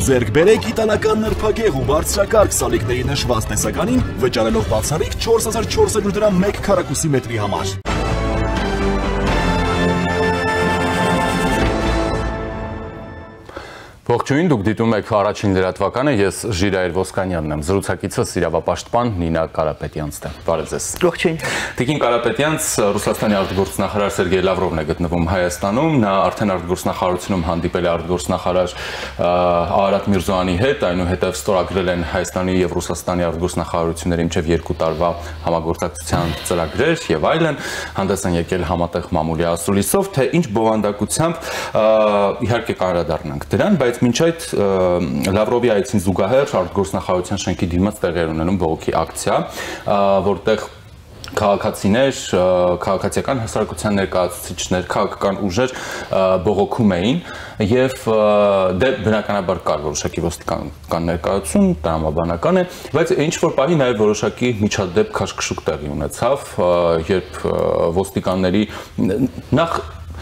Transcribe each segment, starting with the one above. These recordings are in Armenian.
Ձեռք բերեք իտալական նրբագեղ ու բարձրակարգ սալիկների նշված տեսականին, վճարելով բացառիկ 4400 դրամ 1 քառակուսի մետրի համար։ Ողջույն, դուք դիտում եք առաջին լրատվականը, ես Ժիրայր Ոսկանյանն եմ, զրուցակիցս իրավապաշտպան Նինա Կարապետյանցն է, բարև ձեզ։ Ողջույն։ Տիկին Կարապետյանց Ռուսաստանի արտգործնախարար Սերգեյ Լավրովն է գտնվում Հայաստանում, նա արդեն արտգործնախարարությունում հանդիպել է արտգործնախարար Արարատ Միրզոյանի հետ, այնուհետև ստորագրել են Հայաստանի եւ Ռուսաստանի արտգործնախարարությունների միջև 2 տարվա համագործակցության ծրագրեր եւ այլն, հանդես են եկել համատեղ մամուլի ասուլիսով, թե ինչ բովանդակությամբ իհարկե կանրադառնանք դրան, բայց մինչ այդ Լավրովի այցին զուգահեռ արտգործնախարարության շենքի դիմաց տեղի էր ունենում բողոքի ակցիա, որտեղ քաղաքացիներ, քաղաքացիական հասարակության ներկայացուցիչներ, քաղաքական ուժեր բողոքում էին եւ դե բնականաբար կար որոշակի ոստիկանական ներկայացում, տրամաբանական է, բայց ինչ որ պահի նաեւ որոշակի միջադեպ քաշքշուկ տեղի ունեցավ, երբ ոստիկանների նախ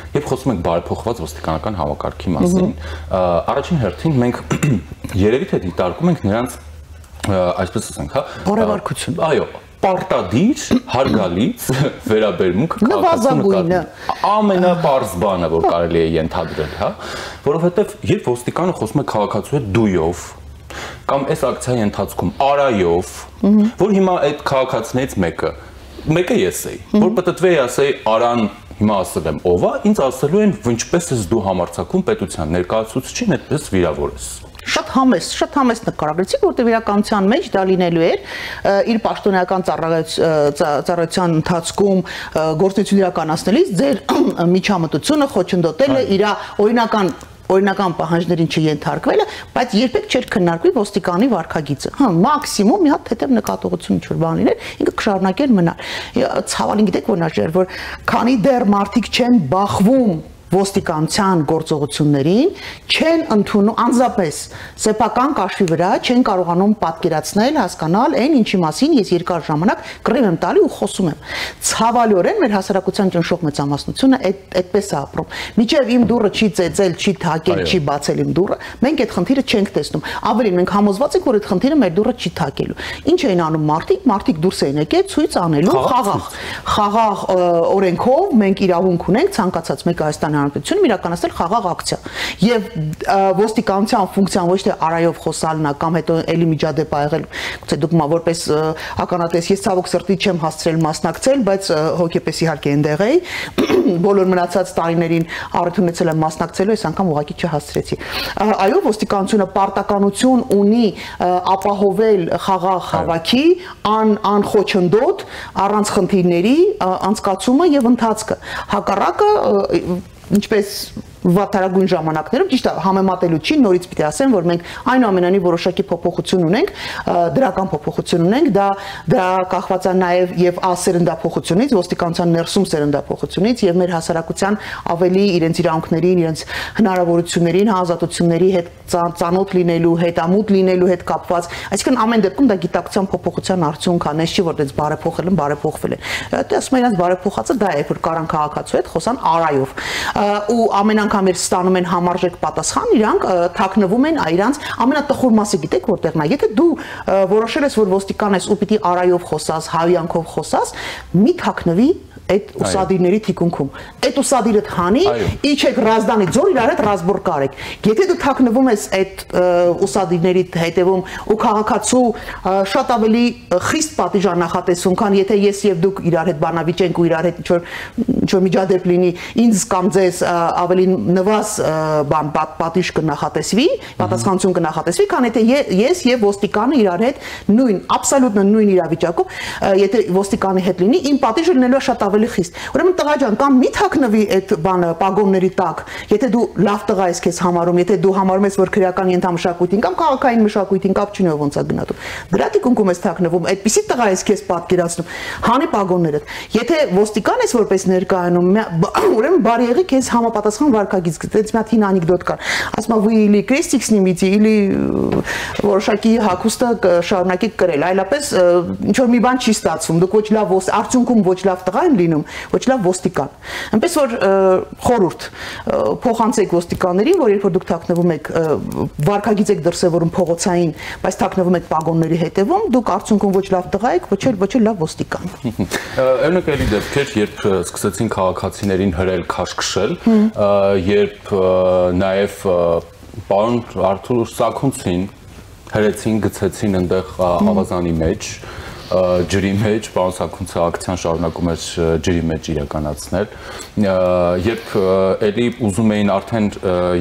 Երբ խոսում ենք բարեփոխված ոստիկանական համակարգի մասին, առաջին հերթին մենք երևի թե դիտարկում ենք նրանց, այսպես ասենք, հա, բարեվարկություն։ Այո, պարտադիր, հարգալից վերաբերմունքը նվազագույնը ամենապարզ բանը, որ կարելի է ենթադրել, հա, որովհետև երբ ոստիկանը խոսում է քաղաքացու հետ դույով, կամ այս ակցիայի ընթացքում արայով, որ հիմա այդ քաղաքացիներից մեկը ես էի, որ պատտվեի ասեի Արան հիմա ասել եմ ով է, ինձ ասելու են ինչպես ես դու համարձակում պետության ներկայացուցչին այդպես վիրավոր ես։ Շատ համեստ նկարագրեցիք, որտեղ իրականության մեջ դա լինելու էր իր պաշտոնական ծառայության ընթացքում գործունեություն իրականացնելիս ձեր միջամտությունը խոչընդոտելը իր օրինական պահանջներին չենթարկվելը, բայց երբեք չէր քննարկվի ոստիկանի վարքագիծը։ Հա, մաքսիմում մի հատ թեթև նկատողություն ինչ-որ բան լիներ, ինքը կշարունակեր մնալ։ Ցավալին գիտեք ոնա ջեր, որ քանի դեռ մարդիկ չեն բախվում ոստիկանության գործողություններին, չեն ընդունում անձապես սեփական կաշվի վրա, չեն կարողանում պատկերացնել, հասկանալ այն ինչի մասին ես երկար ժամանակ կռիվ եմ տալի ու խոսում եմ։ Ցավալիորեն մեր հասարակության ճնշող մեծամասնությունը այդպես է ապրում։ Միջև իմ դուռը չի ծեծել, չի թակել, չի բացել իմ դուռը, մենք այդ խնդիրը չենք տեսնում։ Ավելին մենք համոզված ենք, որ այդ խնդիրը մեր դուռը չի թակելու։ Ինչ էին անում մարդիկ դուրս էին եկել ցույց անելու խաղաղ օրենքով մենք իրավունք ունենք ցանկացած մեկ Հայաստանի Հանրապետությունում իրականացնել խաղաղ ակցիա եւ ոստիկանության ֆունկցիան ոչ թե արայով խոսալն է կամ հետո էլի միջադեպ ա եղել գուցե դուք որպես ականատես ես ցավոք սրտի չեմ հասցրել մասնակցել բայց հոգեպես իհարկե այնտեղ էի բոլոր մնացած տարիներին առիթ ունեցել եմ մասնակցելու այս անգամ ուղղակի չհասցրեցի այո ոստիկանությունը պարտականություն ունի ապահովել խաղաղ հավաքի անխոչնդոտ առանց խնդիրների անցկացումը եւ ընթացքը հակառակը ինչպես վատթարագույն ժամանակներում ճիշտ է համեմատելու չի նորից պիտի ասեմ որ մենք այնուամենայնիվ որոշակի փոփոխություն ունենք դրական փոփոխություն ունենք դա կախված է նաև եւ ասերնդափոխությունից ոստիկանության ներսում սերնդափոխությունից եւ մեր հասարակության ավելի իրենց իրավունքներին իրենց հնարավորություններին ազատությունների հետ ծանոթ լինելու հետամուտ լինելու հետ կապված այսինքն ամեն դեպքում դա գիտակցության փոփոխության արդյունք է նես չի որ դից բարեփոխել են բարեփոխվել են դա ասում են իրենց բարեփոխածը դա է որ կարան քաղաքացու հետ խոսան արայով ու ամեն անգամ երբ ստանում են համարժեք պատասխան, իրանք թաքնվում են իրանց ամենատխուր մասը գիտեք որտեղն է։ Եթե դու որոշել ես որ ոստիկան ես ու պիտի արայով խոսաս, հայյանքով խոսաս, մի թաքնվի այդ ուսադիրների թիկունքում։ Այդ ուսադիրը հանի, իջեք Ռազդանի ձոր իրար հետ ռազմոր կարեք։ Եթե դու թաքնվում ես այդ ուսադիրների հետևում ու քաղաքացու շատ ավելի խիստ պատիժան նախատեսում, քան եթե ես եւ դուք իրար հետ բանավիճենք ու իրար հետ ինչ-որ միջադեպ լինի, ինձ կամ ձեզ ավելի նվազ բան պատիժ կնախատեսվի, պատասխանատվություն կնախատեսվի, քան եթե ես եւ ոստիկանը իրար հետ նույն, աբսոլյուտ նույն իրավիճակում, եթե ոստիկանի հետ լինի, իմ պատիժը լինելու է շատ ավելի խիստ։ Ուրեմն տղա ջան, կամ մի թաքնվի այդ բանը պագոնների տակ, եթե դու լավ տղա ես քեզ համարում, եթե դու համարում ես որ քրեական ենթամշակույթին կամ քաղաքային մշակույթին կապ չունի ոնց է գնահատում։ Դրա թիկունքում ես թաքնվում, այդպիսի տղա ես քեզ պատկերացնում, հանի պագոններդ։ Եթե ոստիկան ես որպես ներկայանում, ուրեմն բարի եղի քեզ համապատասխան վարքագիծ, այդպես մի հատ հին անեկդոտ կար։ Ասում է՝ «Вы или крестик снимите, или որոշակի հագուստը շարունակեք կրել»։ Այլապես ինչ որ մի բան չի ստացվում։ Դուք ոչ լավ արդյունքում ոչ լավ տղա են լինում, ոչ լավ ոստիկան։ Այնպես որ խորհուրդ փոխանցեք ոստիկաններին, որ երբ որ դուք թաքնվում եք, վարկագիծ եք դրսևորում փողոցային, բայց թաքնվում եք պագոնների հետևում, դուք արդյունքում ոչ լավ տղա եք, ոչ էլ լավ ոստիկան։ Օրինակ էլի դեպքեր, երբ սկսեցին քաղաքացիներին հրել քաշքշել, երբ նաև պարոն Արթուր Սաքունցին հրեցին, գցեցին այնտեղ ավազանի մեջ, ջրի մեջ, պարոն Սաքունցը ակցիան շարունակում էր ջրի մեջ իրականացնել, երբ էլի ուզում էին արդեն,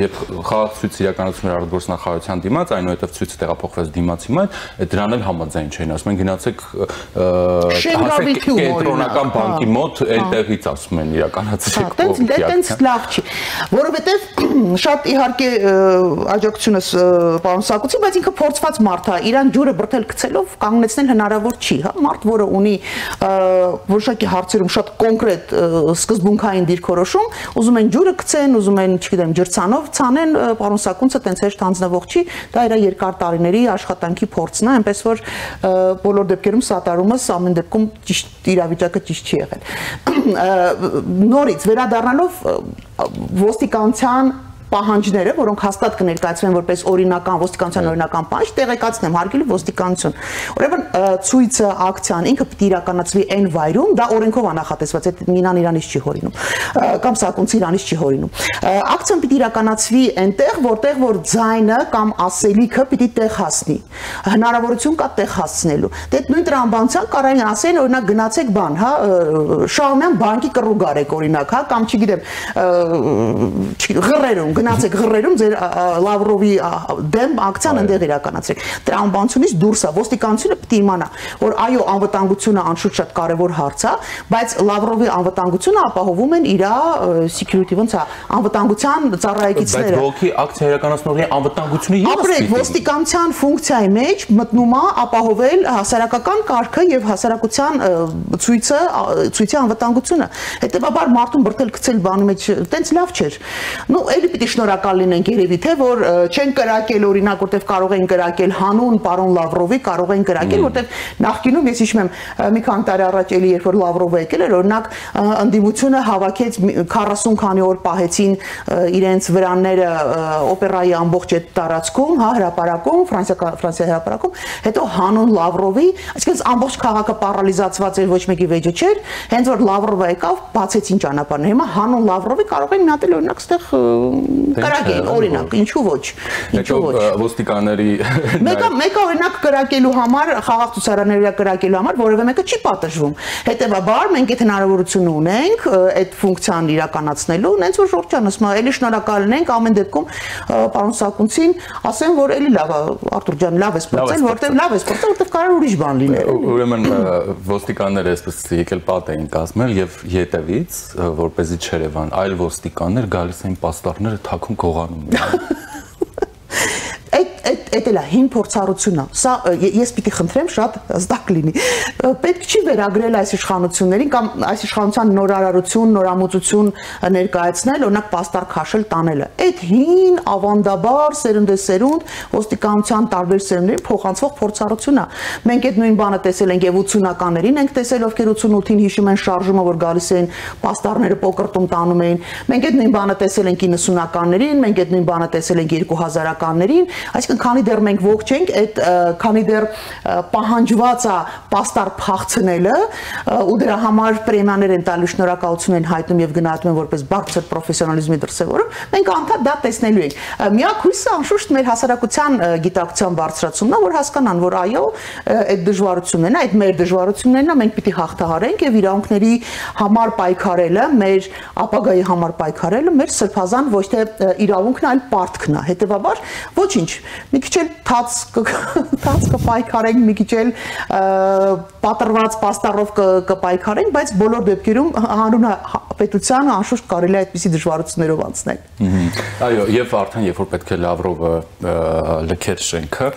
երբ խաղաղ ցույց իրականացում էր արտգործնախարարության դիմաց, այնուհետև ցույցը տեղափոխվեց դիմացի մոտ, դրան էլ համաձայն չէին, ասում են գնացեք հասեք կենտրոնական բանկի մոտ, այնտեղից ասում են իրականացրեք կողքի ակցիան։ Տենց լավ չի, որովհետև շատ իհարկե աջակցությունս պարոն Սաքունցի, բայց ինքը փորձված մարդ է, իրան ջուրը բրդել գցելով կանգնեցնել հնարավոր չի, հա, մարդ, որը ունի որոշակի հարցերում շատ կոնկրետ սկզբունքային դիրքորոշում, ուզում են ջուրը գցեն, ուզում են, չգիտեմ, ջրցանով ցանեն, պարոն Սաքունցը տենց հեշտ հանձնվող չի, դա իր երկար տարիների աշխատանքի փորձն է, այնպես որ բոլոր դեպքերում սատարումս ամեն դեպքում ճիշտ իրավիճակը ճիշտ չի եղել։ Նորից վերադառնալով ոստիկանության պահանջները, որոնք հաստատ կներկայացվեն որպես օրինական ոստիկանության օրինական պահանջ, տեղեկացնեմ հարգելի ոստիկանություն։ Ուրեմն ցույցը, ակցիան ինքը պիտի իրականացվի այն վայրում, դա օրենքով անախատեսված, այդ Մինան իրանից չի հորինում, կամ Սաքունցը իրանից չի հորինում։ Ակցիան պիտի իրականացվի այնտեղ, որտեղ որ ձայնը կամ ասելիքը պիտի տեղ հասնի։ Հնարավորություն կա տեղ հասցնելու։ Դե նույն տրամաբանության կարային ասեն, օրինակ գնացեք բան, հա, Շահումյան բանկի կռուգ արեք օրինակ, հա, կամ չգիտեմ, ղռերում գնացեք ղռերում ձեր Լավրովի դեմ ակցիան ընդեղ իրականացրեք։ Տրամաբանությունից դուրս է, ոստիկանությունը պիտի իմանա, որ այո, անվտանգությունը անշուշտ շատ կարևոր հարց է, բայց Լավրովի անվտանգությունը ապահովում են իր security ոնց է, անվտանգության ծառայեկիցները։ Բայց բողոքի ակցիա իրականացնողի անվտանգությունը ևս ապրեք, ոստիկանության ֆունկցիայի մեջ մտնում է ապահովել հասարակական կարգը եւ հասարակության ցույցի անվտանգությունը։ Հետեւաբար մարդուն բրդել գցել բանի մեջ տենց լավ չէր։ Ну, էլի պիտի շնորհակալ լինենք երևի թե որ չեն կրակել օրինակ, որտեվ կարող են կրակել հանուն պարոն Լավրովի, կարող են կրակել, որտեվ նախկինում ես հիշում եմ մի քանի տարի առաջ էլի երբ որ Լավրովը եկել էր, օրինակ ընդդիմությունը հավաքեց 40 քանի օր պահեցին իրենց վրանները օպերայի ամբողջ այդ տարածքում, հա, հրապարակում, Ֆրանսիա հրապարակում, հետո հանուն Լավրովի, այսինքն ամբողջ քաղաքը պարալիզացված էր, ոչ մեկի վեճը չէր, հենց որ Լավրովը եկավ, բացեցին ճանապարհները։ Հիմա հանուն Լավրովի կարող են մի հատ էլ օրինակ ստեղ կրակել, օրինակ, ինչու ոչ, ինչու ոչ։ Ոստիկանների մեկը օրինակ կրակելու համար, խաղաղ ցուցարարների կրակելու համար որևէ մեկը չի պատժվում։ Հետևաբար մենք այդ հնարավորությունը ունենք այդ ֆունկցիան իրականացնելու, նենց որ Ժորժյան ասում է, էլի շնորհակալ ենք ամեն դեպքում պարոն Սաքունցին, ասեմ, որ էլի լավ է, Արտուր ջան, լավ ես փորձել, որտեվ կարող ուրիշ բան լինել։ Ուրեմն ոստիկանները այսպես եկել պատ էին կազմել եւ յետևից, որպեսզի չերևան այլ ոստիկաններ գալիս էին պաստառները թաքուն գողանում։ Այդ էլ է հին փորձառությունն է։ Սա ես պիտի խնդրեմ շատ հստակ լինի։ Պետք չի վերագրել այս իշխանություններին կամ այս իշխանության նորարարություն, նորամուծություն ներկայացնել, օրինակ պաստառ քաշել տանելը։ Այդ հին ավանդաբար սերնդեսերունդ ոստիկանության տարբեր սերունդների փոխանցվող փորձառությունն է։ Մենք այդ նույն բանը տեսել ենք եւ 80-ականներին ենք տեսել, ովքեր 88-ին հիշում են շարժումը, որ գալիս էին պաստառները պոկրտում տանում էին։ Մենք այդ նույն բանը տեսել ենք 90-ականներին, մենք այդ նույն բանը տեսել ենք 2000-ականներին, այսինքն քանի դեռ մենք ողջ ենք, այդ քանի դեռ պահանջված է պաստառ փախցնելը ու դրա համար պրեմիաներ են տալու, շնորհակալություն են հայտնում եւ գնահատում են որպես բարձր պրոֆեսիոնալիզմի դրսեւորում, մենք անդադ դա տեսնելու ենք։ Միակ հույսը անշուշտ մեր հասարակության գիտակցության բարձրացումն է, որ հասկանան, որ այո, այդ դժվարություններն են, այդ մեր դժվարություններն են, մենք պիտի հաղթահարենք եւ իրավունքների համար պայքարելը, մեր ապագայի համար պայքարելը մեր սրբազան ոչ թե իրավունքն, այլ պարտքն է։ Հետեւաբար ոչինչ, մի քիչ էլ թաց կպայքարենք, մի քիչ էլ պատրված պաստառով կպայքարենք, բայց բոլոր դեպքերում հանուն պետությանը անշուշտ կարելի է այդպիսի դժվարություններով անցնել։ Այո, եւ արդեն երբ որ պետք է Լավրովը լքեր շենքը,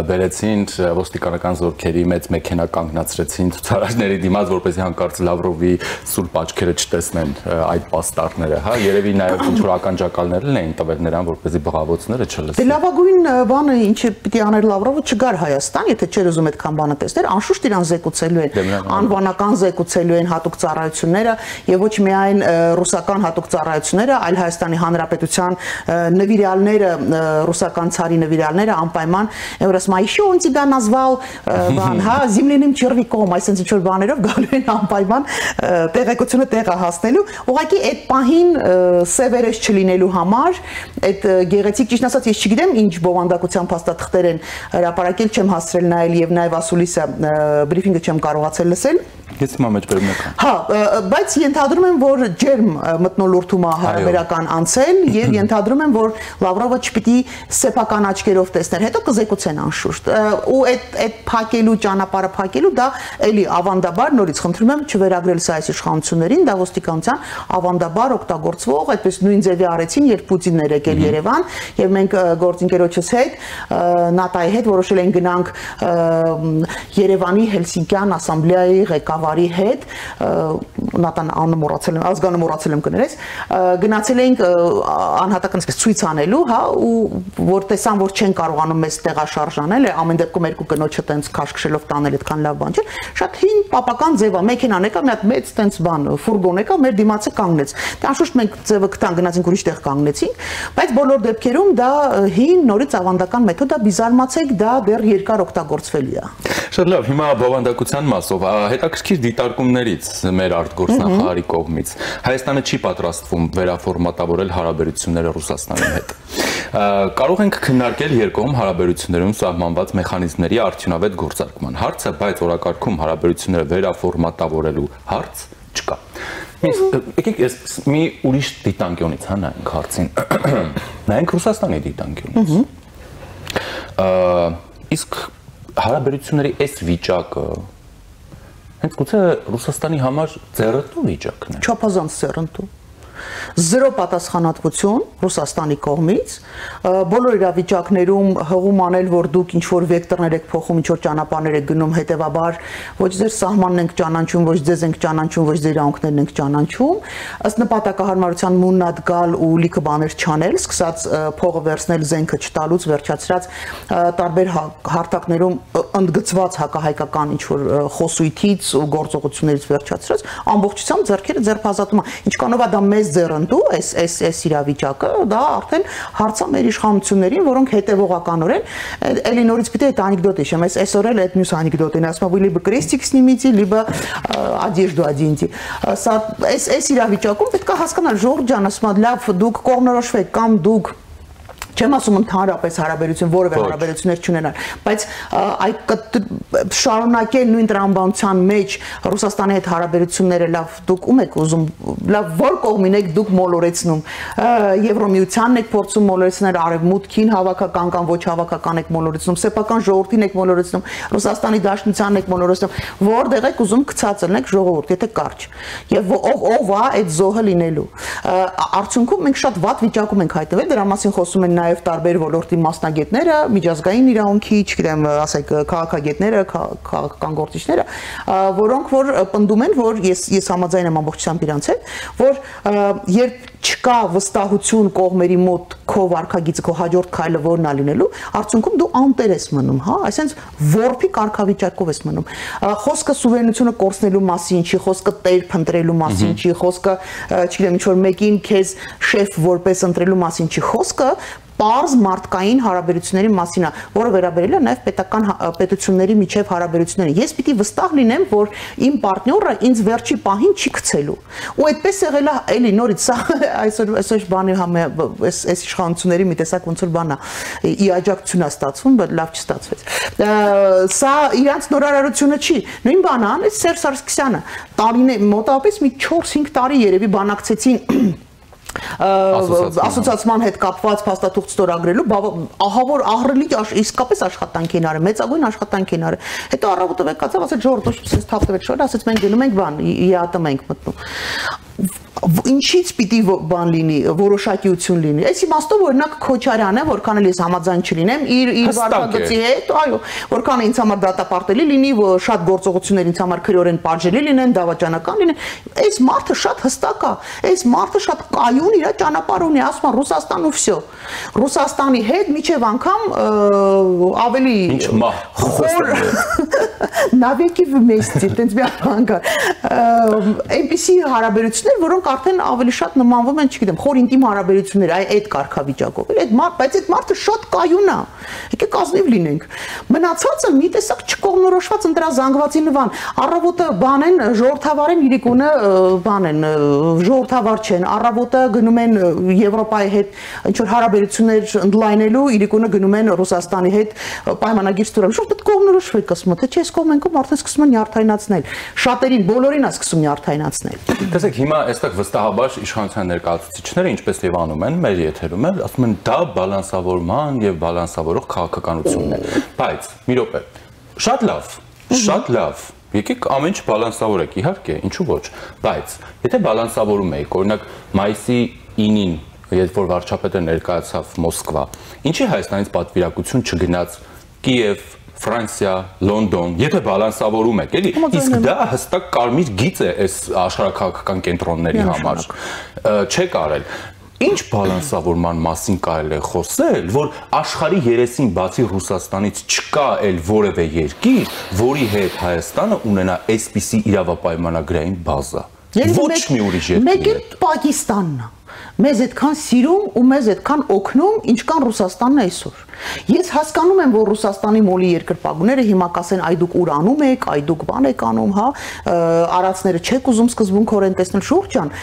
բերեցին ոստիկանական զորքերի մեծ մեքենա կանգնացրեցին ցուցարարների դիմաց, որպեսզի հանկարծ Լավրովի սուրբ աչքերը չտեսնեն այդ պաստառները, հա, երևի նաեւ ինչ որ ականջակալներ էին տվել նրան, որպեսզի բղավոցները չլսեն։ Դե լավագույն բանը ինչը պիտի աներ Լավրովը չգար Հայաստան, եթե չէր ուզում այդքան բանը տեսներ, անշուշտ իրան զեկուցելու են, անվանական զեկուցելու են հատուկ ծառայությունները եւ ոչ միայն ռուսական հատուկ ծառայությունները, այլ Հայաստանի Հանրապետության նվիրյալները, ռուսական ցարի նվիրյալները անպայման, որս մայիշի он тебя назвал, բան, հա, земляным червяком, այսինքն ինչ որ բաներով գալու են անպայման տեղեկությունը տեղը հասնելու, ուղղակի այդ պահին սևերես չլինելու համար, այդ գեղեցիկ ճիշտ ասած ես չգիտեմ ինչ բովանդակության փաստաթղթեր են հրապարակել, չեմ հասցրել նայել եւ նաեւ ասուլիսը բրիֆինգը չեմ կարողացել լսել։ Ես հիմա մեջ բերում եմ։ Հա, բայց ենթադրում եմ, որ ջերմ մթնոլորտում է հարաբերական անցել եւ ենթադրում եմ, որ Լավրովը չպիտի սեփական աչքերով տեսներ, հետո կզեկուցեն անշուշտ։ Ու այդ փակելու ճանապարհը փակելու դա էլի ավանդաբար նորից խնդրում եմ չվերագրել սա այս իշխանություններին, դա ոստիկանության ավանդաբար օգտագործվող, այդպես նույն ձևի արեցին, երբ Պուտինն էր եկել Երևան եւ մենք գործընկերոջս հետ ՆԱՏՕ-ի հետ որոշել ենք գնանք Երևանի Հելսինկյան ասամբլեայի ղեկավարի հետ ՆԱՏՕ-ն անունը մոռացել եմ, ազգանը մոռացել եմ կներես, գնացել ենք անհատական ցույց անելու, հա, ու որ տեսան, որ չեն կարողանում մեզ տեղաշարժանել, ամեն դեպքում երկու կնոջը տենց քաշքշելով տանել այդքան լավ բան չէ, շատ հին պապական ձև է, մեքենան եկա, մի հատ մեծ տենց բան, ֆուրգոն եկա, մեր դիմացը կանգնեց։ Դե անշուշտ մենք ձևը գտանք, գնացինք ուրիշ տեղ կանգնեցինք, բայց բոլոր դեպքերում դա հին նորից ավանդական մեթոդ է, բիզարմացեք, դա դեռ երկար օգտագործվելի է։ Շատ լավ, հիմա բովանդակության մասով հետաքրքիր դիտարկումներից մեր արտգործնախարարի կողմից Հայաստանը չի պատրաստվում վերաֆորմատավորել հարաբերությունները Ռուսաստանի հետ։ Կարող ենք քննարկել երկկողմ հարաբերություններում սահմանված մեխանիզմների արդյունավետ գործարկման հարցը, բայց օրակարգում հարաբերությունները վերաֆորմատավորելու հարց չկա։ Եկեք ես մի ուրիշ դիտանկյունից նայենք հարցին։ Նայենք Ռուսաստանի դիտանկյունից։ Իսկ հարաբերությունների այս վիճակը հենց գուցե Ռուսաստանի համար ձեռնտու վիճակն է։ Չափազանց ձեռնտու։ Զրո պատասխանատվություն Ռուսաստանի կողմից, բոլոր իրավիճակներում հղում անել, որ դուք ինչ-որ վեկտորներ եք փոխում, ինչ-որ ճանապարհներ եք գնում, հետևաբար ոչ ձեր սահմանն ենք ճանաչում, ոչ ձեզ ենք ճանաչում, ոչ ձեր իրավունքներն ենք ճանաչում, ըստ նպատակահարմարության մուննատ գալ ու լիքը բաներ չանել, սկսած փողը վերցնել, զենքը չտալուց, վերջացրած տարբեր հարթակներում ընդգծված հակահայկական ինչ-որ խոսույթից ու գործողություններից վերջացրած, ամբողջությամբ ձեռքերը ձեռբազատում են, ինչքանով է դա մեզ ձեռնտու այս իրավիճակը, դա արդեն հարց է մեր իշխանություններին, որոնք հետևողականորեն էլի նորից պիտի այդ անեկդոտ իշեմ, այսօր էլ այդ մյուս անեկդոտին, ասում եմ, լիբը крестик снимите, либо одежду оденьте։ Սա այս իրավիճակում պետք է հասկանալ, Ժորժ ջան, ասում եմ, լավ, դուք կողմնորոշվեք կամ դուք չեմ ասում ընդհանրապես հարաբերություն, որևէ հարաբերություններ չունենալ, բայց շարունակել նույն տրամաբանության մեջ Ռուսաստանի հետ հարաբերությունները լավ դուք ում եք ուզում, լավ որ կողմին եք դուք մոլորեցնում, Եվրոմիությանն եք փորձում մոլորեցնել, Արևմուտքին հավաքական կամ ոչ հավաքական եք մոլորեցնում, սեփական ժողովրդին եք մոլորեցնում, Ռուսաստանի Դաշնությանն եք մոլորեցնում, որտեղ եք ուզում գցածելնեք ժողովուրդ, եթե կարճ, եւ ով է այդ զոհը լինելու։ Արդյունքում մենք շատ վատ վիճակում ենք հայտնվել, դրա մասին խոսում են նաև տարբեր ոլորտի մասնագետները, միջազգային իրավունքի, չգիտեմ, ասեք, քաղաքագետները, քաղաքական գործիչները, որոնք որ պնդում են, որ ես համաձայն եմ ամբողջությամբ իրանց հետ, որ երբ չկա վստահություն կողմերի մոտ քո վարքագիծը, քո հաջորդ քայլը որն է լինելու, արդյունքում դու անտեր ես մնում, հա, այսինքն որփի կարգավիճակով ես մնում։ Խոսքը սուվերենությունը կորցնելու մասին չի, խոսքը տեր փնտրելու մասին չի, խոսքը, չգիտեմ, ինչ որ մեկին քեզ շեֆ որպես ընտրելու մասին չի, խոսքը պարզ մարդկային հարաբերությունների մասին է, որը վերաբերել է նաև պետական պետությունների միջև հարաբերությունները։ Ես պիտի վստահ լինեմ, որ իմ պարտները ինձ վերջի պահին չի գցելու։ Ու այդպես եղել է, էլի նորից սա այսօր բանի այս իշխանությունների մի տեսակ ոնց որ բան է, իաջակցություն է ստացվում, բայց լավ չստացվեց։ Սա իրանց նորարարությունը չի։ Նույն բանը անեց Սերժ Սարգսյանը։ Տարիներ մոտավորապես մի 4-5 տարի երևի բանակցեցին ասոցիացիան հետ կապված փաստաթուղթ ստորագրելու, ահա որ ահռելի իսկապես աշխատանք են արել, մեծագույն աշխատանք են արել։ Հետո առավոտը եկածավ, ասեց Ժորժ, դու ցես թափտվեց շոր, ասեց մենք գնում ենք բան, ԵԱՏՄ ենք մտնում։ ինչից պիտի բան լինի, որոշակիություն լինի։ Այս իմաստով օրինակ Քոչարյանը, որքան էլ ես համաձայն չլինեմ, իր վարչագծի հետ, այո, որքան ինձ համար դատապարտելի լինի, շատ գործողություններ ինձ համար քրեորեն պատժելի լինեն, դավաճանական լինեն, այս մարդը շատ հստակ է, այս մարդը շատ կայուն իր ճանապարհ ունի, ասում են Ռուսաստան ու վсё։ Ռուսաստանի հետ միջև անգամ ավելի խոր նավեկի վմեստի, տենց մի բան կա։ Այնպիսի հարաբերություններ, որոնք արդեն ավելի շատ նմանվում են, չգիտեմ, խոր ինտիմ հարաբերություններ, այդ կարգավիճակով։ Բայց այդ մարդը շատ կայուն է։ Եկեք ազնիվ լինենք։ Մնացածը մի տեսակ չկողմնորոշված ընտրազանգվածի նվան։ Առավոտը բան են, ժողովրդավար են, իրիկունը բան են, ժողովրդավար չեն։ Առավոտը գնում են Եվրոպայի հետ ինչ որ հարաբերություններ ընդլայնելու, իրիկունը գնում են Ռուսաստանի հետ պայմանագիր ստորագրել։ Շուտ պետք է կողմնորոշվեք, ասում եմ, թե չէ, այս կողմենքում արդեն սկսում են նյարդայնացնել։ Շատերին, բոլորին է սկսում նյարդայնացնել։ Տեսեք, հիմա այստեղ վստահաբար իշխանության ներկայացուցիչները, ինչպես եւ անում են մեր եթերում, ասում են դա բալանսավորման եւ բալանսավորող քաղաքականությունն է։ Բայց մի րոպե, շատ լավ։ Եկեք ամեն ինչ բալանսավորեք, իհարկե, ինչու ոչ, բայց եթե բալանսավորում եք, օրինակ մայիսի 9-ին, երբ որ վարչապետը ներկայացավ Մոսկվա, ինչի Հայաստանից պատվիրակություն չգնաց Կիև, Ֆրանսիա, Լոնդոն, եթե բալանսավորում եք, էլի, իսկ դա հստակ կարմիր գիծ է այս աշխարհաքաղաքական կենտրոնների համար, չեք արել։ Ինչ բալանսավորման մասին կարելի է խոսել, որ աշխարհի երեսին բացի Ռուսաստանից չկա էլ որևէ երկիր, որի հետ Հայաստանը ունենա այսպիսի իրավապայմանագրային բազա։ Ոչ մի ուրիշ երկիր։ Մեկ էլ Պակիստանն է։ Մեզ այդքան սիրում ու մեզ այդքան օգնում, ինչքան Ռուսաստանն այսօր։ Ես հասկանում եմ, որ Ռուսաստանի մոլի երկրպագուները հիմա կասեն, այ դուք ուր անում եք, այ դուք բան եք անում, հա, արածները չեք ուզում սկզբունքորեն տեսնել, շուրջ ջան,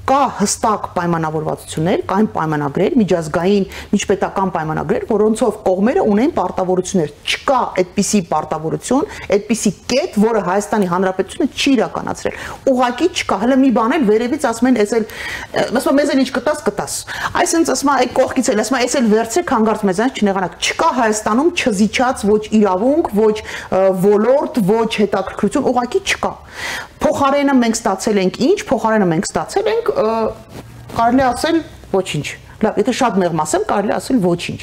կա հստակ պայմանավորվածություններ, կային պայմանագրեր, միջազգային, միջպետական պայմանագրեր, որոնցով կողմերը ունեն պարտավորություններ։ Չկա այդպիսի պարտավորություն, այդպիսի կետ, որը Հայաստանի Հանրապետությունը չի իրականացրել։ Ուղղակի չկա, հələ մի բան էլ վերևից ասում են, ասում մեզ էլ ինչ կտաս։ Այսինքն ասում են, այդ կողքից էլ ասում են, այս էլ վերցրեք, հանգարց մեզանից չնեղանաք։ Չկա Հայաստանում չզիջած ոչ իրավունք, ոչ ոլորտ, ոչ հետաքրքրություն, ուղղակի չկա։ Փոխարենը մենք ստացել ենք ինչ, փոխարենը մենք ստացել ենք կարելի ասել ոչինչ։ Լավ, եթե շատ մեղմ ասեմ, կարելի ասել ոչինչ։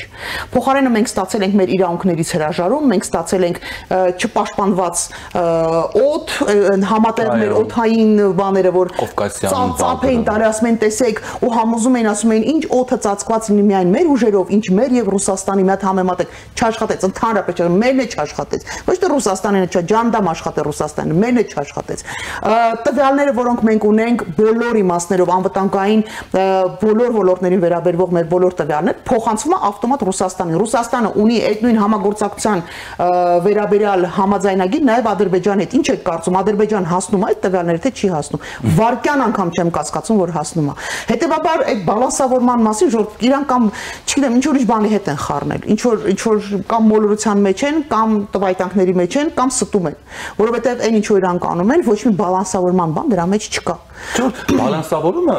Փոխարենը մենք ստացել ենք մեր իրավունքներից հրաժարում, մենք ստացել ենք չպաշտպանված օդ, համատեղ մեր օդային բաները, որ ծափ էին տալի, ասում են, տեսեք, ու համոզում էին, ասում էին, ինչ օդը ծածկված լինի միայն մեր ուժերով, ինչ մեր եւ Ռուսաստանի մի հատ համեմատեք, չաշխատեց, ընդհանրապես մերն է չաշխատեց։ Ոչ թե Ռուսաստանինը չէ, ջանդամ աշխատել Ռուսաստանը, մերն է չաշխատեց։ Տվյալները, որոնք մենք ունենք բոլոր իմաստներով, անվտանգային բոլոր ոլորտներին վերաբերվող մեր բոլոր տվյալներ փոխանցվում է ավտոմատ Ռուսաստանին։ Ռուսաստանը ունի այդ նույն համագործակցության վերաբերյալ համաձայնագիր նաև Ադրբեջանի հետ։ Ինչ եք կարծում, Ադրբեջան հասնում է այդ տվյալները, թե չի հասնում։ Վարկյան անգամ չեմ կասկածում, որ հասնում է։ Հետևաբար այդ բալանսավորման մասին ժողովուրդ իրանք կամ, չգիտեմ, ինչ ուրիշ բանի հետ են խառնել, ինչ որ կամ մոլորության մեջ են, կամ տվայտանքների մեջ են, կամ ստում են, որովհետև այն ինչ որ իրանք անում են, ոչ մի բալանսավորման բան դրա մեջ չկա։ Բալանսավորումը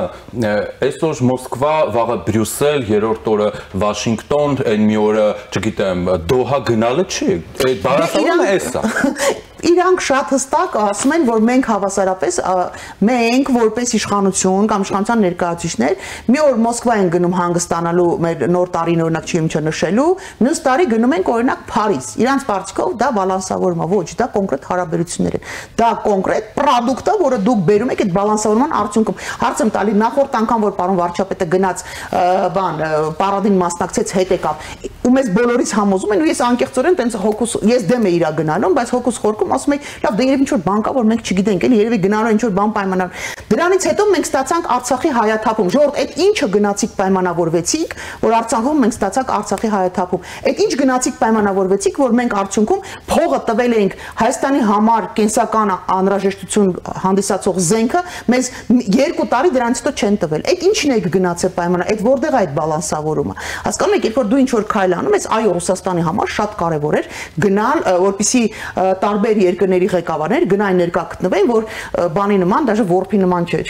այսօր Մոսկվա, վաղը Բրյուսել, երրորդ օրը Վաշինգտոն, այն մի օրը, չգիտեմ, Դոհա գնալը չի։ Այդ բալանսավորումը էս է։ Իրանք շատ հստակ ասում են, որ մենք հավասարապես մենք որպես իշխանություն կամ իշխանության ներկայացուցիչներ մի օր Մոսկվա են գնում հանգստանալու մեր նոր տարին օրինակ չի ինչ նշելու, մյուս տարի գնում ենք օրինակ Փարիզ։ Իրանց պարտիկով դա բալանսավորում է, ոչ, դա կոնկրետ հարաբերություններ են։ Դա կոնկրետ պրոդուկտ է, որը դուք բերում եք այդ բալանսավորման արդյունքում։ Հարց եմ տալի նախորդ անգամ որ պարոն վարչապետը գնաց պարադին մասնակցեց հետ եկավ ու մեզ բոլորից համոզում են ու ես անկեղծորեն տենց հոգուս ես դեմ եմ իրա գնալու, բայց հոգուս խորքում ասում եք, լավ, դե երևի ինչ որ բան կա, որ մենք չգիտենք, էլի երևի գնալու ինչ որ բան պայմանավոր։ Դրանից հետո մենք ստացանք Արցախի հայաթափում։ Ժողովուրդ, այդ ինչը գնացիք պայմանավորվեցիք, որ Արցախում մենք ստացանք Արցախի հայաթափում։ Այդ ինչ գնացիք պայմանավորվեցիք, որ մենք արդյունքում փողը տվել ենք Հայաստանի համար կենսական անհրաժեշտություն հանդիսացող զենքը, մեզ 2 տարի դրանից հետո չեն տվել։ Այդ ինչն է գնացել պայմանա, այդ որտեղ է այդ բալանսավորումը։ Հասկանում եք, երբ որ դու ինչ որ քայլ անում ես, այո, Ռուսաստանի համար շատ կարևոր էր գնալ, որպեսզի տարբեր երկրների ղեկավարներ գնային ներկա գտնվեն, որ բանի նման, դաժե որփի նման չէ,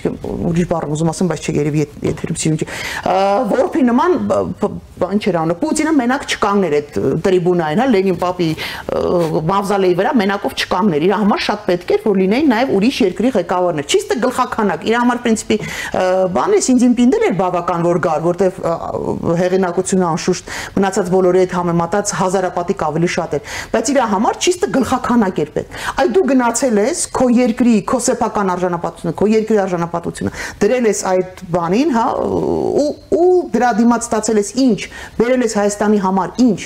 ուրիշ բառ ուզում ասեմ, բայց չէ երևի եթերում սիրուն չէ։ Որփի նման ինչ էր անում, Պուտինը մենակ չկանգներ այդ տրիբունային, հա, Լենին պապի մավզալեի վրա մենակով չկանգներ, իր համար շատ պետք էր, որ լինեին նաև ուրիշ երկրի ղեկավարներ։ Ճիշտ գլխականակ, իր համար պրինցիպի բանը Սինձինպինն էր բավական որ գար, որտեվ հեղինակությունը անշուշտ մնացած բոլորի հետ համեմատած հազարապատիկ ավելի շատ էր, բայց իր համար ճիշտ գլխականակ էր պետք։ Այ դու գնացել ես քո երկրի, քո սեփական արժանապատվությունը, քո երկրի արժանապատվությունը, դրել ես այդ բանին, հա, ու դրա դիմաց ստացել ես ինչ, բերել ես Հայաստանի համար ինչ։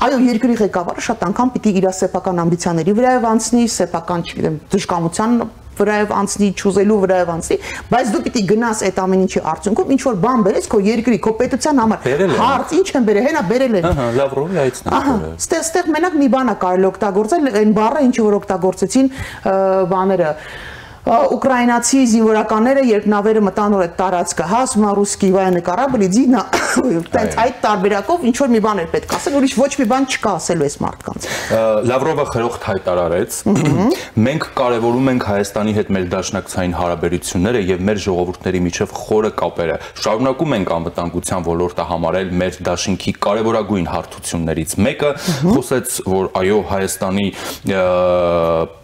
Այո, երկրի ղեկավարը շատ անգամ պիտի իր սեփական ամբիցիաների վրայով անցնի, սեփական, չգիտեմ, դժկամության վրայով անցնի, չուզելու վրայով անցնի, բայց դու պիտի գնաս այդ ամեն ինչի արդյունքում ինչ որ բան բերես քո երկրի, քո պետության համար։ Հարց ինչ են բերել, հենա բերել են։ Ահա, Լավրովի այցն է։ Ստեղ մենակ մի բան է կարելի օգտագործել, այն բառը, ինչը որ օգտագործեցին բաները Ուկրաինացի զինվորականները, երբ նավերը մտան որ այդ տարածքը, հա, ասում են ռուսկի военный корабль, иди на, տենց այդ տարբերակով ինչ որ մի բան էր պետք ասել, ուրիշ ոչ մի բան չկա ասելու այս մարդկանց։ Լավրովը խրոխտ հայտարարեց. Մենք կարևորում ենք Հայաստանի հետ մեր դաշնակցային հարաբերությունները եւ մեր ժողովուրդների միջև խորը կապերը։ Շարունակում ենք անվտանգության ոլորտը համարել մեր դաշինքի կարևորագույն հարթություններից մեկը, խոսեց, որ այո, Հայաստանի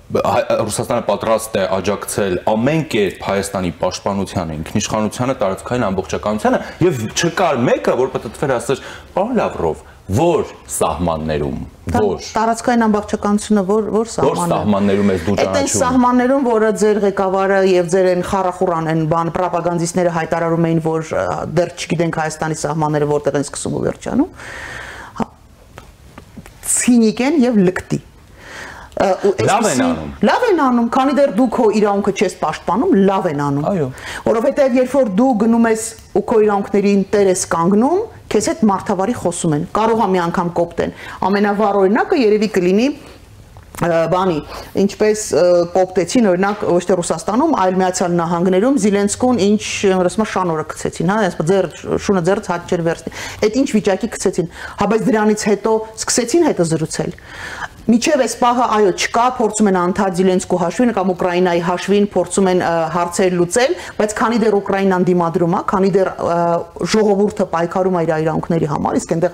Ռուսաստանը պատրաստ է աջակցել ամեն կերպ Հայաստանի պաշտպանությանը, ինքնիշխանությանը, տարածքային ամբողջականությանը եւ չկար մեկը, որ պատտվեր ասեր, պարոն Լավրով, որ սահմաններում, որ տարածքային ամբողջականությունը որ սահմաններում ես դու ճանաչում։ Այդ սահմաններում, որը ձեր ղեկավարը եւ ձեր այն խարախուրան են բան ռոպագանդիստները հայտարարում էին, որ դեռ չգիտենք Հայաստանի սահմանները որտեղ են սկսում ու վերջանում, ցինիկ են եւ լկտի։ Լավ են անում, քանի դեռ դու քո իրավունքը չես պաշտպանում, լավ են անում։ Այո։ Որովհետև երբ որ դու գնում ես ու քո իրավունքներին տեր ես կանգնում, քեզ հետ մարդավարի խոսում են, կարող է մի անգամ կոպտեն։ Ամենավառ օրինակը երևի կլինի բանի, ինչպես կոպտեցին օրինակ ոչ թե Ռուսաստանում, այլ Միացյալ Նահանգներում Զիլենսկուն ինչ ասում շանորը գցեցին, հա, այսպես ձեր շունը ձեռց հաճ չեր վերցնի։ Այդ ինչ վիճակի գցեցին։ Հա, բայց դրանից հետո սկսեցին հետը զրուցել։ Միջև այս պահը այո չկա, փորձում են անդադ Զիլենսկու հաշվին կամ Ուկրաինայի հաշվին փորձում են հարցեր լուծել, բայց քանի դեռ Ուկրաինան դիմադրում է, քանի դեռ ժողովուրդը պայքարում է իր իրավունքների համար, իսկ այնտեղ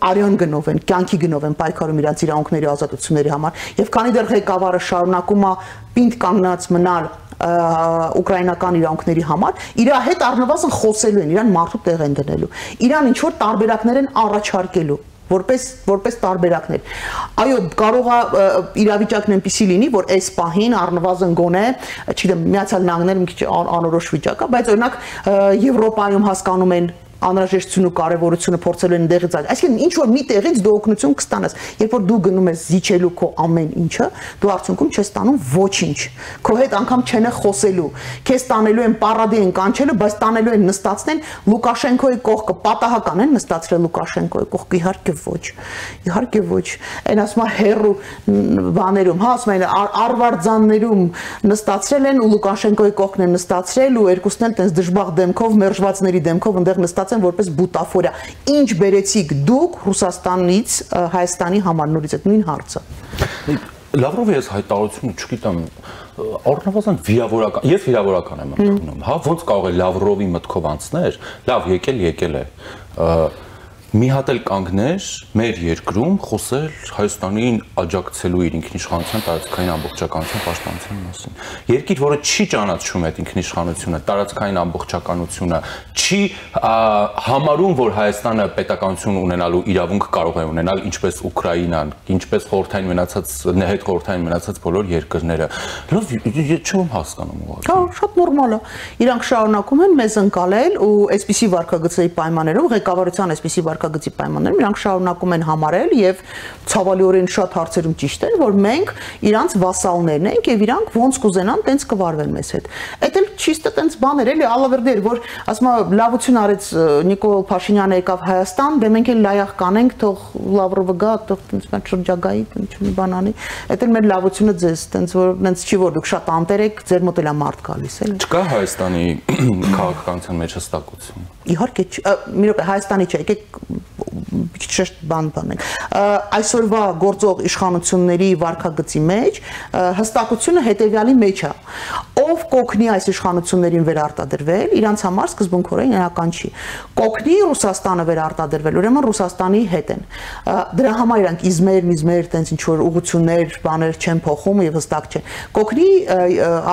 արյան գնով են, կյանքի գնով են պայքարում իրենց իրավունքների ազատությունների համար, եւ քանի դեռ ղեկավարը շարունակում է պինդ կանգնած մնալ ուկրաինական իրավունքների համար, իր հետ առնվազն խոսելու են, իրան մարդու տեղ են դնելու, իրան ինչ որ տարբերակներ են առաջարկելու որպես տարբերակներ։ Այո, կարող է իրավիճակն այնպեսի լինի, որ այս պահին առնվազն գոնե, չգիտեմ, Միացյալ Նահանգներում մի քիչ անորոշ վիճակ է, բայց օրինակ Եվրոպայում հասկանում են անհրաժեշտությունը ու կարևորությունը փորձելու են դեղից այլ։ Այսինքն ինչ որ մի տեղից դու օգնություն կստանաս, երբ որ դու գնում ես զիջելու քո ամեն ինչը, դու արդյունքում չես ստանում ոչինչ։ Քո հետ անգամ չեն խոսելու։ Քեզ տանելու են պարադի են կանչելու, բայց տանելու են նստացնել Լուկաշենկոյի կողքը, պատահական են նստացրել Լուկաշենկոյի կողքը, իհարկե ոչ։ Իհարկե ոչ։ Այն ասում է հերու բաներում, հա, ասում են արվարձաններում նստացրել են ու Լուկաշենկոյի կողքն են նստացրել ու երկուսն էլ տես դժբախտ դեմքով, մերժվածների դեմքով այնտեղ նստած որպես բուտաֆորիա։ Ինչ բերեցիք դուք Ռուսաստանից Հայաստանի համար նորից այդ նույն հարցը։ Լավրովի այս հայտարարությունը, չգիտեմ, առնվազն վիրավորական, ես վիրավորական եմ ընդունում, հա, ոնց կարող է Լավրովի մտքով անցներ, լավ, եկել է, մի հատ էլ կանգներ մեր երկրում խոսել Հայաստանին աջակցելու իր ինքնիշխանության տարածքային ամբողջականության պաշտպանության մասին։ Երկիր, որը չի ճանաչում այդ ինքնիշխանությունը, տարածքային ամբողջականությունը, չի համարում, որ Հայաստանը պետականություն ունենալու իրավունք կարող է ունենալ, ինչպես Ուկրաինան, ինչպես խորհրդային մնացած բոլոր երկրները։ Լավ, չեմ հասկանում ուղղակի։ Հա, շատ նորմալ է։ Իրանք շարունակում են մեզ ընկալել ու այսպիսի վարքագծի պայմաններում, ղեկավարության այսպիսի վարքագծի պայմաններում իրանք շարունակում են համարել եւ ցավալիորեն շատ հարցերում ճիշտ են, որ մենք իրանց վասալներն ենք եւ իրանք ոնց կուզենան, տենց կվարվեն մեզ հետ։ Այդ էլ ճիշտ տենց բաներ էլի ալավերդեր, որ ասում եմ լավություն արեց Նիկոլ Փաշինյանը եկավ Հայաստան, դե մենք էլ լայախ կանենք, թող Լավրովը գա, թող տենց մեր շրջագայի, ինչ-մի բան անի։ Էդ էլ մեր լավությունը ձեզ, տենց որ տենց չի որ դուք շատ անտեր եք, ձեր մոտ էլ է մարդ գալիս էլի։ Չկա Հայաստանի քաղաքականության մեջ հստակություն։ Իհարկե, մի րոպե Հայաստանի չէ, եկեք քիչ շեշտ բան բանենք։ Այսօրվա գործող իշխանությունների վարքագծի մեջ հստակությունը հետևյալի մեջ է։ Ով կօգնի այս իշխանություններին վերարտադրվել, իրանց համար սկզբունքորեն իրական չի։ Կօգնի Ռուսաստանը վերարտադրվել, ուրեմն Ռուսաստանի հետ են։ Դրա համար իրանք իզմեր, տենց ինչ որ ուղղություններ, բաներ չեն փոխում եւ հստակ չէ։ Կօգնի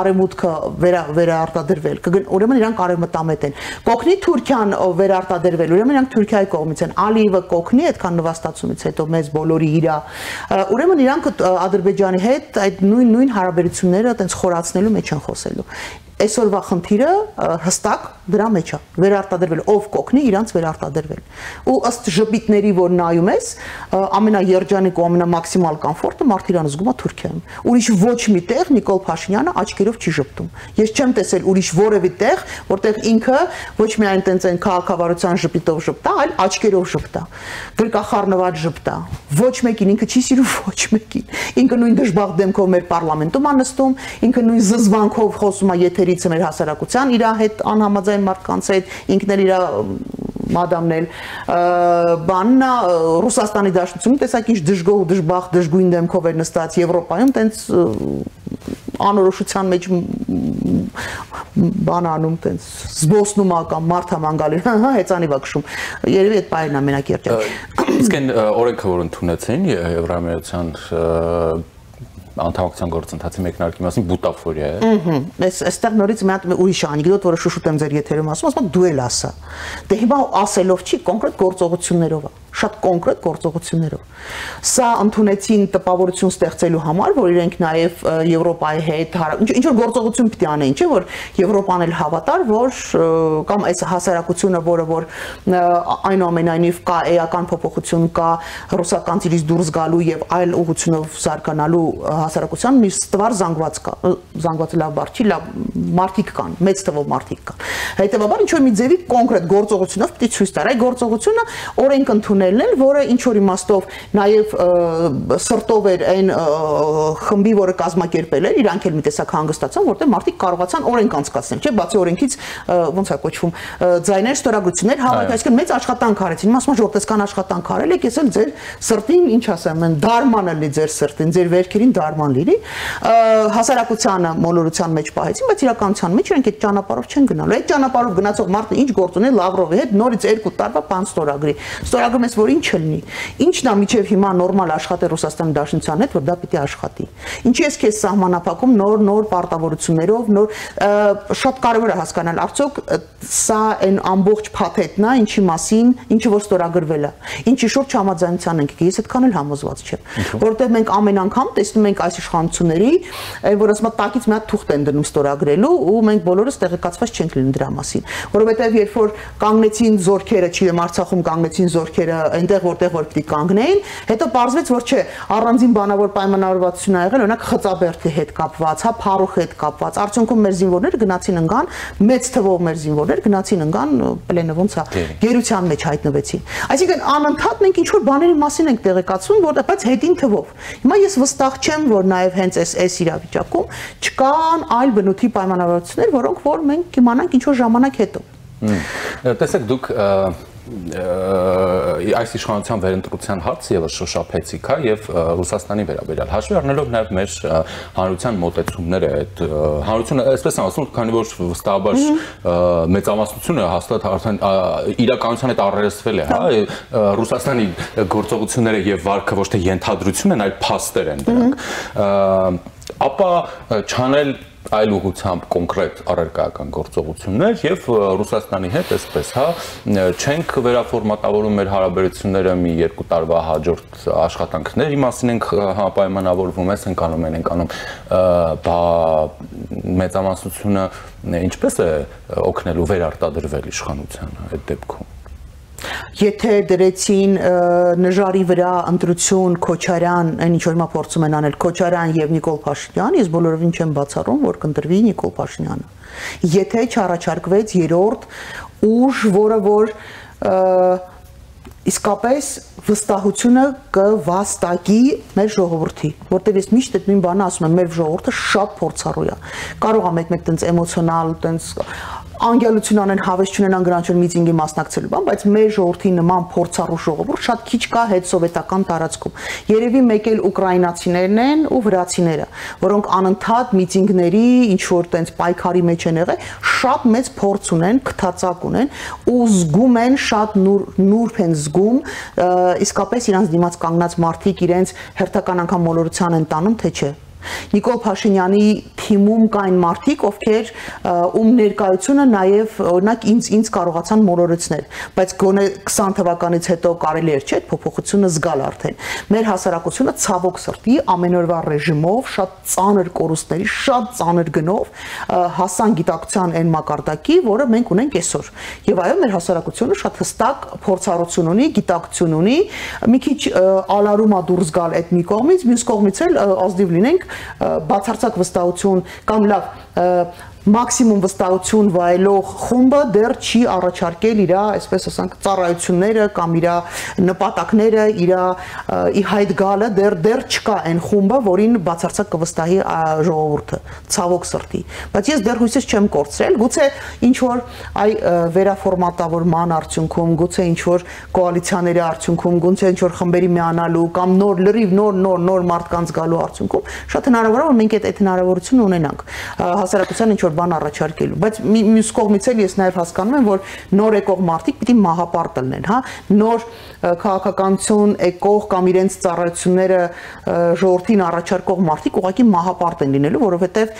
արևմուտքը վերարտադրվել, ուրեմն իրանք արևմտամետ են։ Կօգնի Թուրքիան վերարտադրվել, ուրեմն իրանք Թուրքիայի կողմից են։ Ալիևը կօգնի այդքան նվաստացումից հետո մեզ բոլորի իրա։ Ուրեմն իրանք Ադրբեջանի հետ այդ նույն հարաբերությունները այտենց խորացնելու մեջ են խոսելու։ Այսօրվա խնդիրը հստակ դրա մեջ է վերարտադրվել, ով կօգնի իրանց վերարտադրվել։ Ու ըստ ժպիտների, որ նայում ես, ամենաերջանիկ ու ամենամաքսիմալ կոմֆորտը մարդը իրան զգում է Թուրքիայում։ Ուրիշ ոչ մի տեղ Նիկոլ Փաշինյանը աչքերով չի ժպտում։ Ես չեմ տեսել ուրիշ որևէ տեղ, որտեղ ինքը ոչ միայն տենց այն քաղաքավարության ժպիտով ժպտա, այլ աչքերով ժպտա։ Գրկախառնված ժպտա։ Ոչ մեկին ինքը չի սիրում ոչ մեկին։ Ինքը նույն դժբախտ դեմքով մեր պարլամենտում է նստում, ինքը նույն զզվանքով խոսում է եթերից մեր հասարակության իր հետ անհամաձայն մարդկանց հետ, ինքն էլ իր մադամն էլ բաննա Ռուսաստանի Դաշնությունում տեսակ ինչ դժգոհ դժբախտ դժգույն դեմքով էր նստած Եվրոպայում տենց անորոշության մեջ բան անում տենց զբոսնում ա կամ մարդաման գալի հեծանիվ ա քշում երևի այդ բայրն է մենակ երջանիկ իսկ այն օրենքը որ ընդունեցին Եվրամիության անդամակցության գործընթացի մեկնարկի մասին բուտաֆորիա է։ Այստեղ նորից մի հատ ուրիշ անեկդոտ, որը շուշուտ եմ ձեր եթերում ասում, դու էլ ասա։ Դե հիմա ասելով չի, կոնկրետ գործողություններով է, շատ կոնկրետ գործողություններով։ Սա ընդունեցին տպավորություն ստեղծելու համար, որ իրենք նաև Եվրոպայի հետ ինչ որ գործողություն պիտի անեն, չէ՞ որ Եվրոպան էլ հավատար, որ կամ այս հասարակությունը, որը որ այնուամենայնիվ կա էական փոփոխություն, կա ռուսական ծիրից դուրս գալու եւ այլ ուղղությունով զարգանալու հասարակության մի ստվար զանգվածը լավ բառ չի, լավ մարդիկ կան, մեծ թվով մարդիկ կան։ Հետևաբար ինչ որ մի ձևի կոնկրետ գործողությունով պիտի ցույց տար։ Այդ գործողությունը օրենք ընդունելն են, որը ինչ որ իմաստով նաև սրտով էր այն խմբի, որը կազմակերպել էր, իրանք էլ մի տեսակ հանգստացան, որտեղ մարդիկ կարողացան օրենք անցկացնել, չէ՞, բացի օրենքից ոնց է կոչվում, ձայներ, ստորագրություններ հավաք, այսինքն մեծ աշխատանք արեցին։ Մասնավոր ժողովրդական աշխատանք արել եք, ես էլ ձեր սրտին, ինչ ասեմ, դարմանը լի ձեր սրտին, ձեր վերքերին դարման լինի, հասարակությանը մոլորության մեջ պահեցին, բայց իրականության մեջ իրենք այդ ճանապարհով չեն գնալու։ Այդ ճանապարհով գնացող մարդը ինչ գործ ունի Լավրովի հետ, նորից 2 տարվա բան ստորագրի։ Ստորագրում ես, որ ինչ չլինի։ Ինչն է միջև հիմա նորմալ աշխատել Ռուսաստանի Դաշնության հետ, որ դա պիտի աշխատի։ Ինչի ես քեզ սահմանափակում նոր պարտավորություններով, շատ կարևոր է հասկանալ, արդյոք սա այն ամբողջ փաթեթն է, ինչի մասին, ինչը որ ստորագրվել է։ Ինչի շուրջ համաձայնության ենք, ես այդքան էլ համոզված չեմ, որովհետև մենք ամեն անգամ տեսնում ենք այս իշխանությունների, որ ասում տակից մի հատ թուղթ են դնում ստորագրելու ու մենք բոլորս տեղեկացված չենք լինում դրա մասին, որովհետև երբ որ կանգնեցին զորքերը, չգիտեմ Արցախում կանգնեցին զորքերը այնտեղ որտեղ որ պիտի կանգնեին, հետո պարզվեց որ չէ, առանձին բանավոր պայմանավորվածություն ա եղել, օրինակ Խծաբերդի հետ կապված, հա Փարուխի հետ կապված, արդյունքում մեր զինվորները գնացին ընկան, մեծ թվով մեր զինվորներ գնացին ընկան պլենը ոնց է, գերության մեջ հայտնվեցին։ Այսինքն անընդհատ մենք ինչ որ բաների մասին ենք տեղեկացվում, որտեղ բայց հետին թվով։ Հիմա ես վստահ չեմ, որ նաև հենց այս իրավիճակում չկան այլ բնույթի պայմանավորվածություններ, որոնք որ մենք կիմանանք ինչ որ ժամանակ հետո։ Տեսեք դուք այս իշխանության վերընտրության հարցը եւս շոշափեցիք, հա, եւ Ռուսաստանի վերաբերյալ հաշվի առնելով նաեւ մեր հանրության մոտեցումները այդ հանրությունը, այսպես եմ ասում, քանի որ վստահաբար մեծամասնությունը հաստատ արդեն իրականության հետ առերեսվել է, հա, Ռուսաստանի գործողությունները եւ վարկը ոչ թե ենթադրություն են, այլ փաստեր են դրանք, ապա չանել այլ ուղղությամբ կոնկրետ առարկայական գործողություններ եւ Ռուսաստանի հետ այսպես, հա, չենք վերաֆորմատավորում մեր հարաբերությունները մի 2 տարվա հաջորդ աշխատանքների մասին ենք համապայմանավորվում, ես ենք անում, բա մեծամասնությունը ինչպես է օգնելու վերարտադրվել իշխանությանը այդ դեպքում։ Եթե դրեցին նժարի վրա ընտրություն Քոչարյան, այն ինչ որ հիմա փորձում են անել Քոչարյան եւ Նիկոլ Փաշինյան, ես բոլորովին չեմ բացառում, որ կընտրվի Նիկոլ Փաշինյանը։ Եթե չառաջարկվեց երրորդ ուժ, որը որ իսկապես վստահությունը կվաստակի մեր ժողովրդի, որտեղ ես միշտ այդ նույն բանը ասում եմ, մեր ժողովուրդը շատ փորձառու է։ Կարող է մեկ-մեկ տենց էմոցիոնալ, տենց անգելություն անեն, հավես չունենան գրանցել միտինգի մասնակցելու բան, բայց մեր ժողովրդի նման փորձառու ժողովուրդ շատ քիչ կա հետսովետական տարածքում։ Երևի մեկ էլ ուկրաինացիներն են ու վրացիները, որոնք անընդհատ միտինգների, ինչ որ տենց պայքարի մեջ են եղել, շատ մեծ փորձ ունեն, քթածակ ունեն ու զգում են, շատ նուրբ են զգում, իսկապես իրանց դիմաց կանգնած մարդիկ իրենց հերթական անգամ մոլորության են տանում, թե չէ։ Նիկոլ Փաշինյանի թիմում կային մարդիկ, ովքեր ում ներկայությունը նաև օրինակ ինձ կարողացան մոլորեցնել, բայց գոնե 20 թվականից հետո կարելի էր չէ, փոփոխությունը զգալ արդեն։ Մեր հասարակությունը ցավոք սրտի ամենօրվա ռեժիմով, շատ ծանր կորուստների, շատ ծանր գնով հասան գիտակցության այն մակարդակի, որը մենք ունենք այսօր։ Եվ այո, մեր հասարակությունը շատ հստակ փորձառություն ունի, գիտակցություն ունի, մի քիչ ալարում է դուրս գալ այդ մի կողմից, մյուս կողմից էլ ազնիվ լինենք բացարձակ վստահություն կամ լավ մաքսիմում վստահություն վայելող խումբը դեռ չի առաջարկել իր, այսպես ասենք, ծառայությունները կամ իր նպատակները, իր ի հայտ գալը դեռ չկա այն խումբը, որին բացարձակ կվստահի ժողովուրդը, ցավոք սրտի։ Բայց ես դեռ հույսս չեմ կորցրել, գուցե ինչ որ այ վերաֆորմատավորման արդյունքում, գուցե ինչ որ կոալիցիաների արդյունքում, գուցե ինչ որ խմբերի միանալու կամ նոր լրիվ նոր մարդկանց գալու արդյունքում շատ հնարավոր է որ մենք այդ հնարավորությունը ունենանք հասարակության ինչ որ բան առաջարկելու, բայց մյուս կողմից էլ ես նաև հասկանում եմ, որ նոր եկող մարդիկ պիտի մահապարտ լինեն, հա, նոր քաղաքականություն եկող կամ իրենց ծառայությունները ժողովրդին առաջարկող մարդիկ ուղղակի մահապարտ են լինելու, որովհետև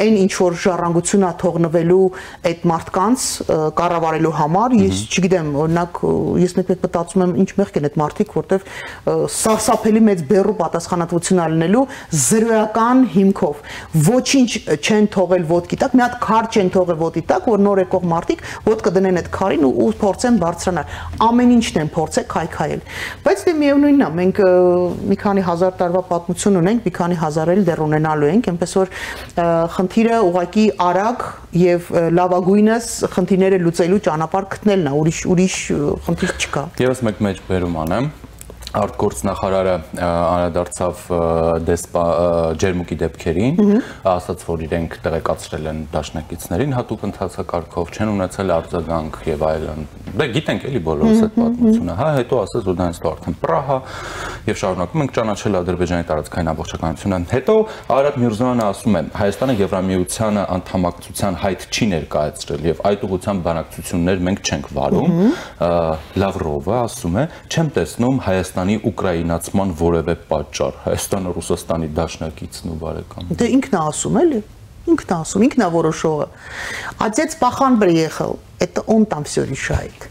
այն ինչ որ ժառանգությունն է թողնվելու այդ մարդկանց կառավարելու համար, ես չգիտեմ, օրինակ ես մեկ մտածում եմ, ինչ մեղք են այդ մարդիկ, որտեվ սարսափելի մեծ բեռու պատասխանատվություն ալնելու զրոյական հիմքով ոչինչ չեն թողել ոտքի տակ, մի հատ քար չեն թողել ոտի տակ, որ նոր եկող մարդիկ ոտք կդնեն այդ քարին ու փորձեն բարձրանալ։ Ամեն ինչն են փորձել քայքայել։ Բայց դե միևնույնն է, մենք մի քանի հազար տարվա պատմություն ունենք, մի քանի հազար էլ դեռ ունենալու ենք, այնպես որ խնդիրը ուղղակի արագ եւ լավագույնս խնդիրները լուծելու ճանապարհ գտնելն է, ուրիշ խնդիր չկա։ Եվս մեկ մեջ բերում անեմ արտգործնախարարը անդրադարձավ ջերմուկի դեպքերին, ասաց, որ իրենք տեղեկացրել են դաշնակիցներին հատուկ ընթացակարգով, չեն ունեցել արձագանք եւ այլն։ Դե գիտենք էլի բոլորս այդ պատմությունը, հա, հետո ասաց, որ դրանից հետո արդեն Պրահա եւ շարունակում ենք ճանաչել Ադրբեջանի տարածքային ամբողջականությունը։ Հետո Արարատ Միրզոյանը ասում է, Հայաստանը Եվրամիությանը անդամակցության հայտ չի ներկայացրել եւ այդ ուղղությամբ բանակցություններ մենք չենք վարում։ Լավրովը ասում է, չեմ տեսնում Հայաստանի ուկրաինացման որևէ պատճառ, Հայաստանը Ռուսաստանի դաշնակիցն ու բարեկամն։ Դե ինքն է ասում էլի, ինքն է ասում, ինքն է որոշողը։ Отец пахан приехал, это он там все решает։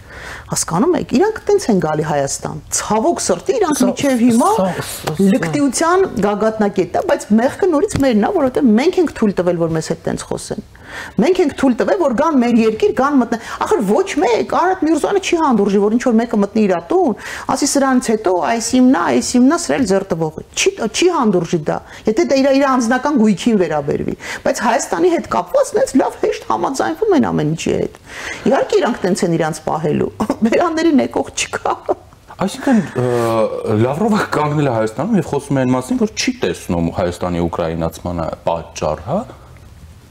Հասկանում եք, իրանք տենց են գալի Հայաստան։ Ցավոք սրտի իրանք միջև հիմա լկտիության գագաթնակետն է, բայց մեղքը նորից մերն է, որովհետև մենք ենք թույլ տվել, որ մեզ հետ տենց խոսեն։ Մենք ենք թույլ տվել, որ գան մեր երկիր, գան մտնեն։ Ախր ոչ մեկ, Արարատ Միրզոյանը չի հանդուրժի, որ ինչ որ մեկը մտնի իր տուն, ասի սրանից հետո այս իմնա սրել ձերտվողը։ Չի հանդուրժի դա։ Եթե դա իր անձնական գույքին վերաբերվի, բայց Հայաստանի հետ կապված նենց լավ հեշտ համաձայնվում են ամեն ինչի հետ։ Իհարկե իրանք տենց են իրանց պահելու։ Վերաններին եկող չկա։ Այսինքն Լավրովը կանգնել է Հայաստանում եւ խոսում է այն մասին, որ չի տեսնում Հայաստանի ուկրաինացմանը պատճառ, հա։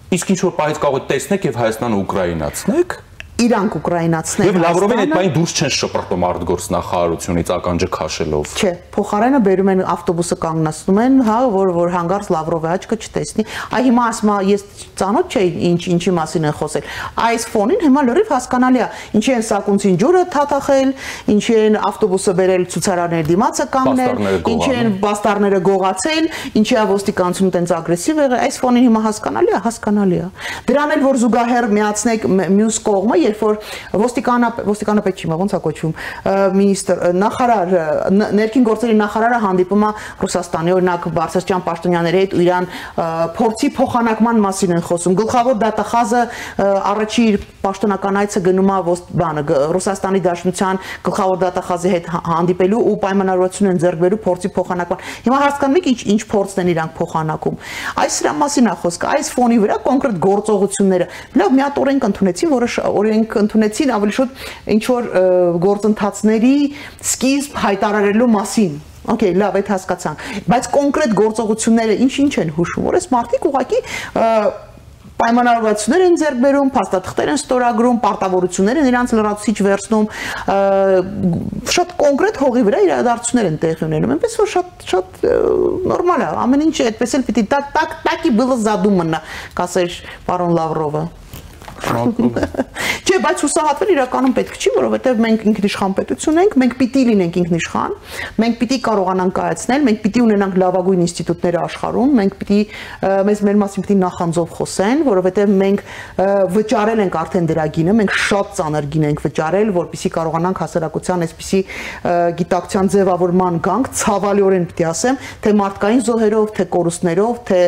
Իսկ ինչ որ պահից կարող եք տեսնեք եւ Հայաստանը ուկրաինացնեք։ Իրանք ուկրաինացնեն։ Եվ Լավրովին այդ բանի դուրս չեն շպրտում արտգործնախարարությունից ականջը քաշելով։ Չէ, փոխարենը բերում են ավտոբուսը կանգնացնում են, հա, որ հանգարց Լավրովի աչքը չտեսնի։ Այ հիմա ասում է, ես ծանոթ չէի ինչի մասին են խոսել։ Այս ֆոնին հիմա լրիվ հասկանալի է, ինչի են սակունցին ջուրը թաթախել, ինչի են ավտոբուսը բերել ցուցարարների դիմացը կանգնել, ինչի են բաստարները գողացել, ինչի է ոստիկանությունը տենց ագրեսիվ եղել։ Այս ֆոնին հիմա հասկանալի է։ Դրան էլ որ զուգահեռ միացնեք մյուս կողմը երբ որ ոստիկանապետ չի, ոնց է կոչվում, մինիստր, նախարար, ներքին գործերի նախարարը հանդիպում է Ռուսաստանի, օրինակ Բարձրաստիճան պաշտոնյաների հետ ու իրան փորձի փոխանակման մասին են խոսում։ Գլխավոր դատախազը առաջի իր պաշտոնական այցը գնում է Ռուսաստանի Դաշնության գլխավոր դատախազի հետ հանդիպելու ու պայմանավորություն են ձեռք բերում փորձի փոխանակման։ Հիմա հասկանում եք ինչ փորձն են իրանք փոխանակում։ Այս սրա մասին է խոսքը, այս ֆոնի վրա կոնկրետ գործողությունները։ Լավ, մի հատ օրենք ընդունեցին, որը օրենք ընդունեցին ավելի շուտ ինչ որ գործընթացների սկիզբ հայտարարելու մասին։ Okay, լավ, այդ հասկացանք, բայց կոնկրետ գործողությունները ինչ են հուշում, որ այս մարդիկ ուղղակի պայմանավորվածություններ են ձեռք բերում, փաստաթղթեր են ստորագրում, պարտավորություններ են իրանց լրացուցիչ վերցնում, շատ կոնկրետ հողի վրա իրադարձություններ են տեղի ունենում, այնպես որ շատ նորմալ է, ամեն ինչ այդպես էլ պիտի տակի было задумано, կասեր պարոն Լավրովը։ Չէ, բայց հուսահատվել իրականում պետք չի, որովհետև մենք ինքնիշխան պետություն ենք, մենք պիտի լինենք ինքնիշխան, մենք պիտի կարողանանք կայացնել, մենք պիտի ունենանք լավագույն ինստիտուտները աշխարհում, մենք պիտի մեր մասին պիտի նախանձով խոսեն, որովհետև մենք վճարել ենք արդեն դրա գինը, մենք շատ ծանր գին ենք վճարել, որպեսզի կարողանանք հասարակության այսպիսի գիտակցության ձևավորման գանք, ցավալիորեն պիտի ասեմ, թե մարդկային զոհերով, թե կորուստներով, թե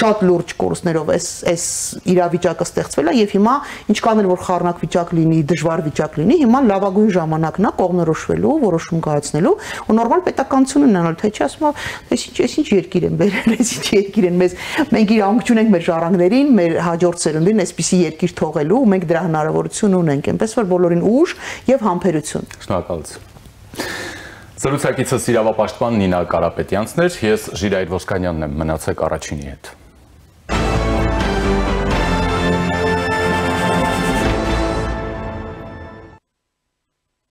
շատ լուրջ կորուստներով այս իրավիճակը ստեղծվել է եւ հիմա ինչքան էլ որ խառնակ վիճակ լինի, դժվար վիճակ լինի, հիմա լավագույն ժամանակն է կողմնորոշվելու, որոշում կայացնելու ու նորմալ պետականություն ունենալու, թե չի ասում, այս ինչ երկիր են բերել, այս ինչ երկիր են մեզ, մենք իրավունք չունենք մեր ժառանգներին, մեր հաջորդ սերունդին այսպիսի երկիր թողելու, ու մենք դրա հնարավորություն ունենք, այնպես որ բոլորին ուժ եւ համբերություն։ Շնորհակալություն։ Զրուցակիցս իրավապաշտպան Նինա Կարապետյանցն էր, ես Ժիրայր Ոսկանյանն եմ, մնացեք Առաջինի հետ։